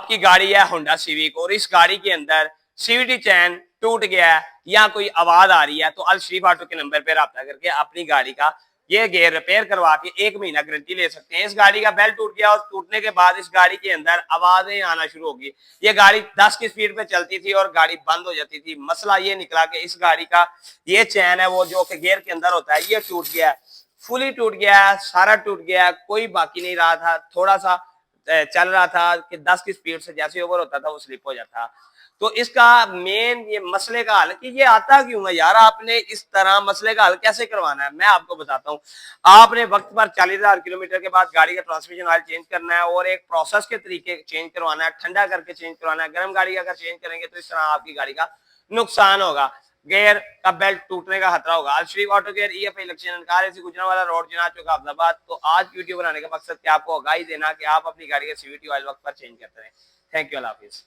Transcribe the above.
आपकी गाड़ी है होंडा सिविक और इस गाड़ी के अंदर सीवीटी चैन टूट गया है या कोई आवाज आ रही है, तो अल शरीफ ऑटो के नंबर पे राब्ता करके अपनी गाड़ी का ये गियर रिपेयर करवा के 1 महीना गारंटी ले सकते हैं। इस गाड़ी का बेल्ट टूट गया और टूटने के बाद इस गाड़ी के अंदर आवाजें आना शुरू होगी। ये गाड़ी 10 की स्पीड पे चलती थी और गाड़ी बंद हो जाती थी। मसला ये निकला कि इस गाड़ी का ये चैन है वो जो कि गियर के अंदर होता है, ये टूट गया, फुली टूट गया, सारा टूट गया, कोई बाकी नहीं रहा था। थोड़ा सा चल रहा था कि 10 की स्पीड से जैसे ओवर होता था वो स्लिप हो जाता। तो इसका मेन ये मसले का हल कि ये आता क्यों है यार, आपने इस तरह मसले का हल कैसे करवाना है, मैं आपको बताता हूँ। आपने वक्त पर 40,000 किलोमीटर के बाद गाड़ी का ट्रांसमिशन ऑयल चेंज करना है और एक प्रोसेस के तरीके चेंज करवाना है, ठंडा करके चेंज करवाना है। गर्म गाड़ी अगर चेंज करेंगे तो इस तरह आपकी गाड़ी का नुकसान होगा, गियर का बेल्ट टूटने का खतरा होगा। Al Sharif auto care EFI इलेक्शन कार ऐसी गुजरावाला रोड जना चौक अहमदाबाद। तो आज वीडियो बनाने का मकसद क्या आपको आगाही देना कि आप अपनी गाड़ी का CVT ऑयल वक्त पर चेंज करते रहें। Thank you, Allah Hafiz.